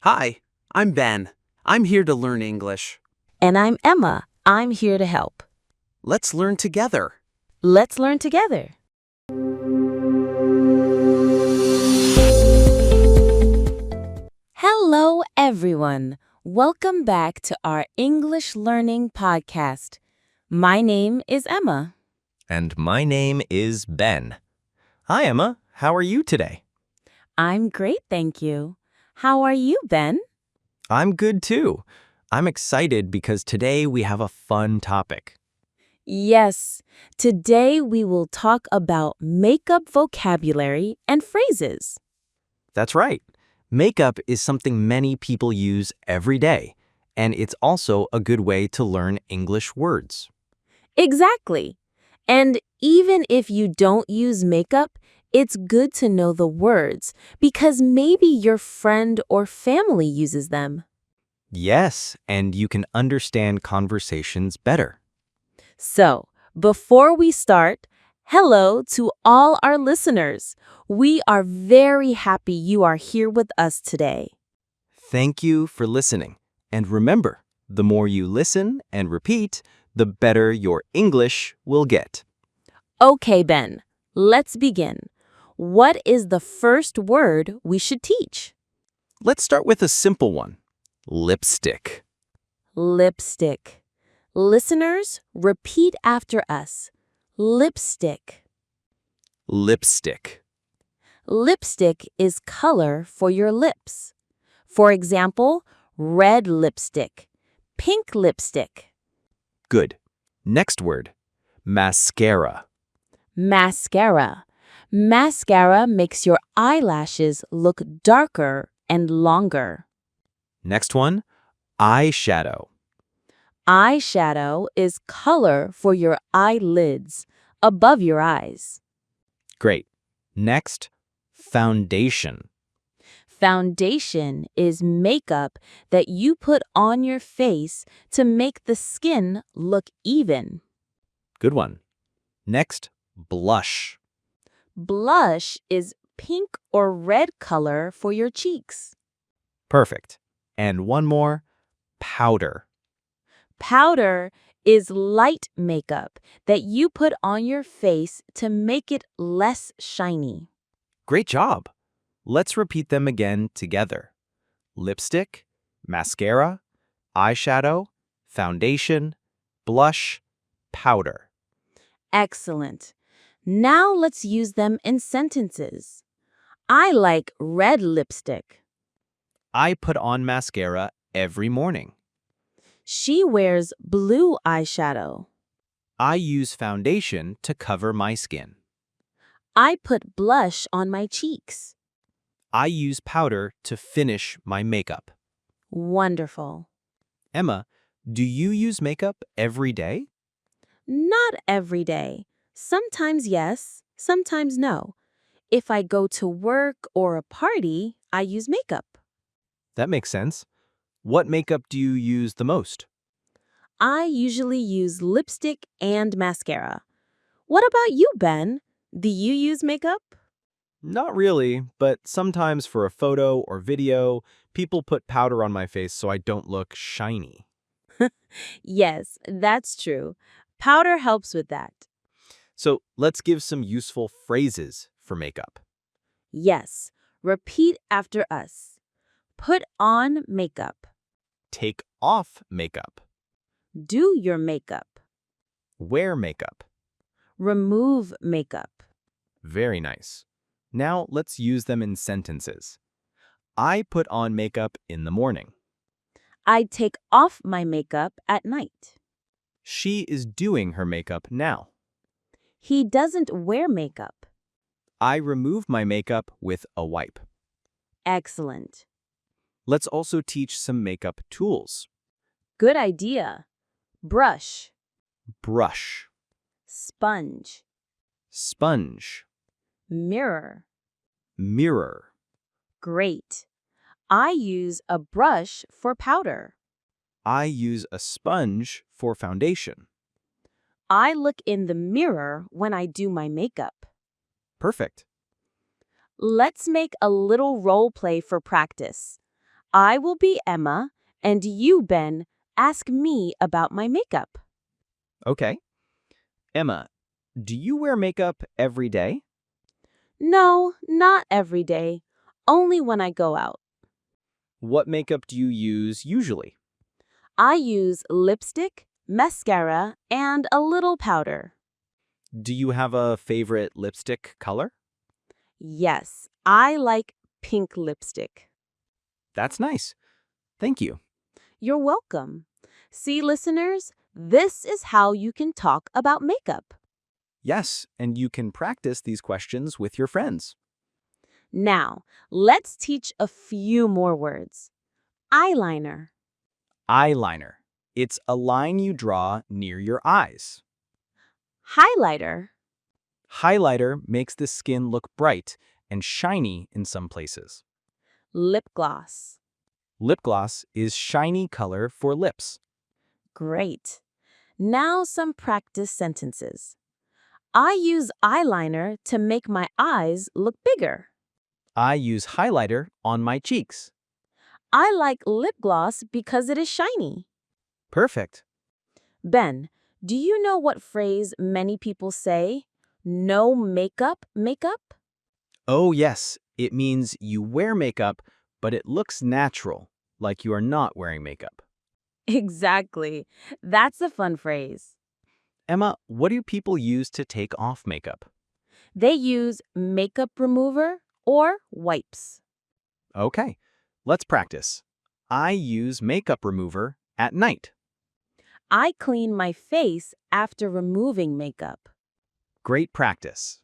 Hi, I'm Ben. I'm here to learn English. And I'm Emma. I'm here to help. Let's learn together. Let's learn together. Hello, everyone. Welcome back to our English Learning Podcast. My name is Emma. And my name is Ben. Hi, Emma. How are you today? I'm great, thank you. How are you, Ben? I'm good too. I'm excited because today we have a fun topic. Yes, today we will talk about makeup vocabulary and phrases. That's right. Makeup is something many people use every day, and it's also a good way to learn English words. Exactly. And even if you don't use makeup, it's good to know the words because maybe your friend or family uses them. Yes, and you can understand conversations better. So, before we start, hello to all our listeners. We are very happy you are here with us today. Thank you for listening. And remember, the more you listen and repeat, the better your English will get. Okay, Ben, let's begin. What is the first word we should teach? Let's start with a simple one. Lipstick. Lipstick. Listeners, repeat after us. Lipstick. Lipstick. Lipstick is color for your lips. For example, red lipstick, pink lipstick. Good. Next word. Mascara. Mascara. Mascara makes your eyelashes look darker and longer. Next one. Eyeshadow. Eyeshadow is color for your eyelids, above your eyes. Great. Next. Foundation. Foundation is makeup that you put on your face to make the skin look even. Good one. Next. Blush. Blush is pink or red color for your cheeks. Perfect. And one more. Powder. Powder is light makeup that you put on your face to make it less shiny. Great job. Let's repeat them again together. Lipstick, mascara, eyeshadow, foundation, blush, powder. Excellent. Now let's use them in sentences. I like red lipstick. I put on mascara every morning. She wears blue eyeshadow. I use foundation to cover my skin. I put blush on my cheeks. I use powder to finish my makeup. Wonderful. Emma, do you use makeup every day? Not every day. Sometimes yes, sometimes no. If I go to work or a party, I use makeup. That makes sense. What makeup do you use the most? I usually use lipstick and mascara. What about you, Ben? Do you use makeup? Not really, but sometimes for a photo or video, people put powder on my face so I don't look shiny. Yes, that's true. Powder helps with that. So let's give some useful phrases for makeup. Yes, repeat after us. Put on makeup. Take off makeup. Do your makeup. Wear makeup. Remove makeup. Very nice. Now let's use them in sentences. I put on makeup in the morning. I take off my makeup at night. She is doing her makeup now. He doesn't wear makeup. I remove my makeup with a wipe. Excellent. Let's also teach some makeup tools. Good idea. Brush. Brush. Sponge. Sponge. Mirror. Mirror. Great. I use a brush for powder. I use a sponge for foundation. I look in the mirror when I do my makeup. Perfect. Let's make a little role play for practice. I will be Emma, and you, Ben, ask me about my makeup. Okay. Emma, do you wear makeup every day? No, not every day. Only when I go out. What makeup do you use usually? I use lipstick, mascara, and a little powder. Do you have a favorite lipstick color? Yes, I like pink lipstick. That's nice. Thank you. You're welcome. See, listeners, this is how you can talk about makeup. Yes, and you can practice these questions with your friends. Now, let's teach a few more words. Eyeliner, Eyeliner. It's a line you draw near your eyes. highlighter, Highlighter makes the skin look bright and shiny in some places. lip gloss. Lip gloss is shiny color for lips. Great. Now some practice sentences. I use eyeliner to make my eyes look bigger. I use highlighter on my cheeks. I like lip gloss because it is shiny. Perfect. Ben, do you know what phrase many people say? No makeup, makeup? Oh yes, it means you wear makeup, but it looks natural, like you are not wearing makeup. Exactly. That's a fun phrase. Emma, what do people use to take off makeup? They use makeup remover or wipes. Okay, let's practice. I use makeup remover at night. I clean my face after removing makeup. Great practice.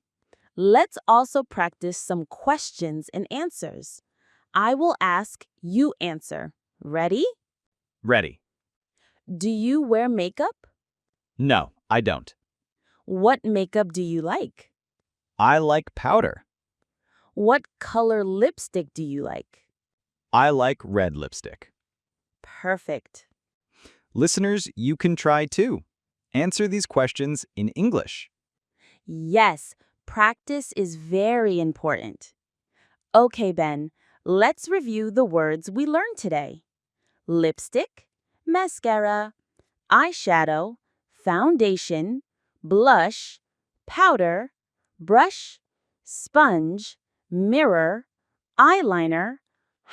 Let's also practice some questions and answers. I will ask, you answer. Ready? Ready. Do you wear makeup? No, I don't. What makeup do you like? I like powder. What color lipstick do you like? I like red lipstick. Perfect. Listeners, you can try too. Answer these questions in English. Yes, practice is very important. Okay, Ben, let's review the words we learned today. Lipstick, mascara, eyeshadow, foundation, blush, powder, brush, sponge, mirror, eyeliner,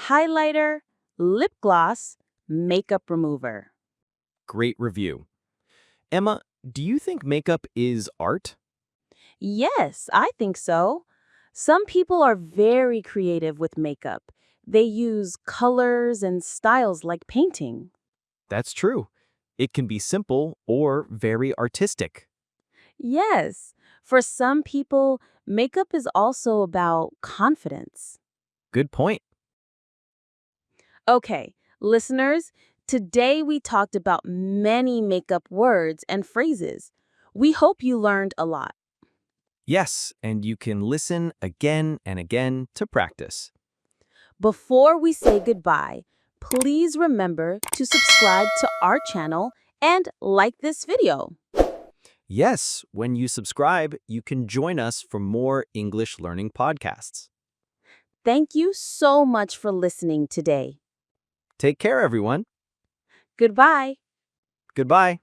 highlighter, lip gloss, makeup remover. Great review. Emma, do you think makeup is art? Yes, I think so. Some people are very creative with makeup. They use colors and styles like painting. That's true. It can be simple or very artistic. Yes, for some people, makeup is also about confidence. Good point. Okay, listeners, today we talked about many makeup words and phrases. We hope you learned a lot. Yes, and you can listen again and again to practice. Before we say goodbye, please remember to subscribe to our channel and like this video. Yes, when you subscribe, you can join us for more English learning podcasts. Thank you so much for listening today. Take care, everyone. Goodbye. Goodbye.